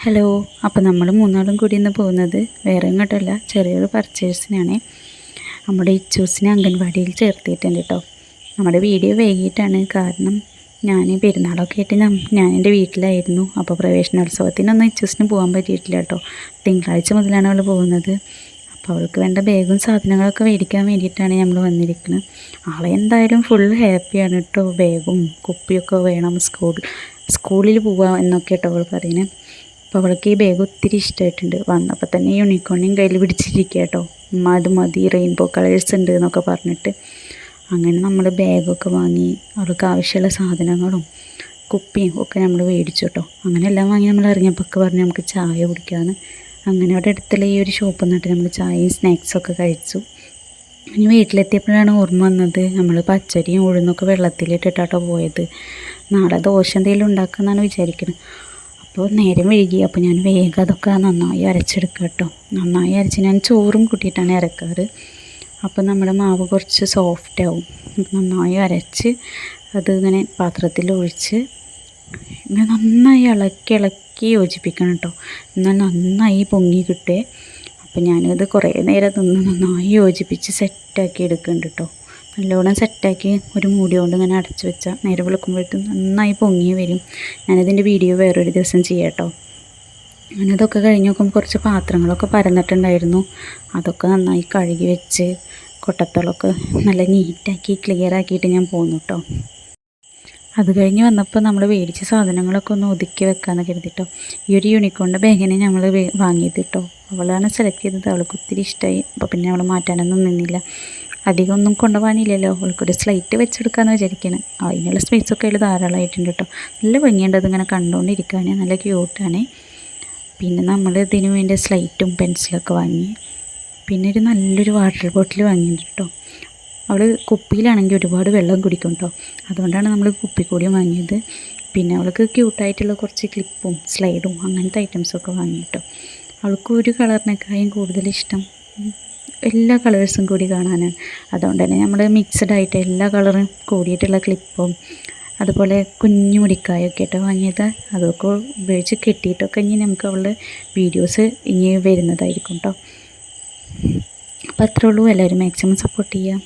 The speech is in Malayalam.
ഹലോ, അപ്പോൾ നമ്മൾ മൂന്നാളും കൂടി ഇന്ന് പോകുന്നത് വേറെ എങ്ങോട്ടല്ല, ചെറിയൊരു പർച്ചേസിനാണ്. നമ്മുടെ ഇച്ചൂസിനെ അംഗൻവാടിയിൽ ചേർത്തിയിട്ടുണ്ട് കേട്ടോ. നമ്മുടെ വീഡിയോ വൈകിട്ടാണ്, കാരണം ഞാൻ പെരുന്നാളൊക്കെ ആയിട്ട് ഞാൻ എൻ്റെ വീട്ടിലായിരുന്നു. അപ്പോൾ പ്രവേശനോത്സവത്തിനൊന്നും ഇച്ചൂസിന് പോകാൻ പറ്റിയിട്ടില്ല കേട്ടോ. തിങ്കളാഴ്ച മുതലാണ് അവൾ പോകുന്നത്. അപ്പോൾ അവൾക്ക് വേണ്ട ബാഗും സാധനങ്ങളൊക്കെ മേടിക്കാൻ വേണ്ടിയിട്ടാണ് നമ്മൾ വന്നിരിക്കുന്നത്. ആളെ എന്തായാലും ഫുൾ ഹാപ്പിയാണ് കേട്ടോ. ബാഗും കുപ്പിയൊക്കെ വേണം, സ്കൂളിൽ പോവുക എന്നൊക്കെ കേട്ടോ അവൾ പറയുന്നത്. അപ്പോൾ അവൾക്ക് ഈ ബാഗ് ഒത്തിരി ഇഷ്ടമായിട്ടുണ്ട്. വന്നപ്പോൾ തന്നെ യൂണിക്കോണിയും കയ്യിൽ പിടിച്ചിരിക്കുക കേട്ടോ. അത് മതി, റെയിൻബോ കളേഴ്സ് ഉണ്ട് എന്നൊക്കെ പറഞ്ഞിട്ട്. അങ്ങനെ നമ്മൾ ബാഗൊക്കെ വാങ്ങി അവൾക്ക് ആവശ്യമുള്ള സാധനങ്ങളും കുപ്പിയും ഒക്കെ നമ്മൾ മേടിച്ചു കേട്ടോ. അങ്ങനെ എല്ലാം വാങ്ങി നമ്മൾ ഇറങ്ങിയപ്പോൾ പറഞ്ഞ് നമുക്ക് ചായ കുടിക്കാമെന്ന്. അങ്ങനെ അവിടെ അടുത്തുള്ള ഈ ഒരു ഷോപ്പ് നിന്നിട്ട് നമ്മൾ ചായയും സ്നാക്സൊക്കെ കഴിച്ചു. ഇനി വീട്ടിലെത്തിയപ്പോഴാണ് ഓർമ്മ വന്നത്, നമ്മൾ പച്ചരിയും ഉഴുന്നൊക്കെ വെള്ളത്തിലിട്ടിട്ടാട്ടോ പോയത്. നാളെ ദോശ എന്തെങ്കിലും ഉണ്ടാക്കാമെന്നാണ് വിചാരിക്കുന്നത്. അപ്പോൾ നേരം വൈകി. അപ്പോൾ ഞാൻ വേഗം അതൊക്കെ നന്നായി അരച്ചെടുക്കുക കേട്ടോ. നന്നായി അരച്ച് ഞാൻ ചോറും കൂട്ടിയിട്ടാണ് ഇറക്കാറ്. അപ്പോൾ നമ്മുടെ മാവ് കുറച്ച് സോഫ്റ്റ് ആവും. നന്നായി അരച്ച് അത് ഇങ്ങനെ പാത്രത്തിൽ ഒഴിച്ച് ഇങ്ങനെ നന്നായി ഇളക്കി യോജിപ്പിക്കണം കേട്ടോ. എന്നാൽ നന്നായി പൊങ്ങി കിട്ടുക. അപ്പോൾ ഞാനത് കുറേ നേരം നന്നായി യോജിപ്പിച്ച് സെറ്റാക്കി എടുക്കുന്നുണ്ട് കേട്ടോ. നല്ലോണം സെറ്റാക്കി ഒരു മൂടി കൊണ്ട് ഇങ്ങനെ അടച്ച് വെച്ചാൽ നേരെ വിളിക്കുമ്പോഴേക്കും നന്നായി പൊങ്ങി വരും. ഞാനതിൻ്റെ വീഡിയോ വേറൊരു ദിവസം ചെയ്യാം കേട്ടോ. അങ്ങനെ അതൊക്കെ കഴിഞ്ഞ് നോക്കുമ്പോൾ കുറച്ച് പാത്രങ്ങളൊക്കെ പരന്നിട്ടുണ്ടായിരുന്നു. അതൊക്കെ നന്നായി കഴുകി വെച്ച് കൊട്ടത്തോളൊക്കെ നല്ല നീറ്റാക്കി ക്ലിയർ ആക്കിയിട്ട് ഞാൻ പോന്നു കേട്ടോ. അത് കഴിഞ്ഞ് വന്നപ്പോൾ നമ്മൾ മേടിച്ച സാധനങ്ങളൊക്കെ ഒന്ന് ഒതുക്കി വെക്കാമെന്ന് കരുതിട്ടോ. ഈ ഒരു യൂണിക്കോണിൻ്റെ ബാഗിനെ നമ്മൾ വാങ്ങിയത് കേട്ടോ. അവളാണ് സെലക്ട് ചെയ്തത്. അവൾക്ക് ഒത്തിരി ഇഷ്ടമായി. അപ്പോൾ പിന്നെ അവൾ മാറ്റാനൊന്നും നിന്നില്ല. അധികം ഒന്നും കൊണ്ടുപോകാനില്ലല്ലോ, അവൾക്കൊരു സ്ലൈറ്റ് വെച്ചെടുക്കാമെന്ന് വിചാരിക്കണം. അതിനുള്ള സ്പേസൊക്കെ അതിൽ ധാരാളമായിട്ടുണ്ട് കേട്ടോ. നല്ല ഭംഗിയുണ്ട് അതിങ്ങനെ കണ്ടുകൊണ്ടിരിക്കാൻ, നല്ല ക്യൂട്ടാണ്. പിന്നെ നമ്മൾ ഇതിന് വേണ്ടി സ്ലൈറ്റും പെൻസിലൊക്കെ വാങ്ങി. പിന്നെ ഒരു നല്ലൊരു വാട്ടർ ബോട്ടിൽ വാങ്ങിയിട്ടുണ്ട് കേട്ടോ. അവൾ കുപ്പിയിലാണെങ്കിൽ ഒരുപാട് വെള്ളം കുടിക്കും കേട്ടോ. അതുകൊണ്ടാണ് നമ്മൾ കുപ്പിക്കൂടിയും വാങ്ങിയത്. പിന്നെ അവൾക്ക് ക്യൂട്ടായിട്ടുള്ള കുറച്ച് ക്ലിപ്പും സ്ലൈഡും അങ്ങനത്തെ ഐറ്റംസൊക്കെ വാങ്ങി കേട്ടോ. അവൾക്ക് ഒരു കളറിനേക്കാളും കൂടുതൽ ഇഷ്ടം എല്ലാ കളേഴ്സും കൂടി കാണാനാണ്. അതുകൊണ്ട് തന്നെ നമ്മൾ മിക്സഡ് ആയിട്ട് എല്ലാ കളറും കൂടിയിട്ടുള്ള ക്ലിപ്പും അതുപോലെ കുഞ്ഞു മുടിക്കായൊക്കെ ആയിട്ട് വാങ്ങിയത്. അതൊക്കെ ഉപയോഗിച്ച് കെട്ടിയിട്ടൊക്കെ ഇനി നമുക്ക് അവളുടെ വീഡിയോസ് ഇനി വരുന്നതായിരിക്കും കേട്ടോ. അപ്പോൾ അത്രേ ഉള്ളൂ. എല്ലാവരും മാക്സിമം സപ്പോർട്ട് ചെയ്യുക.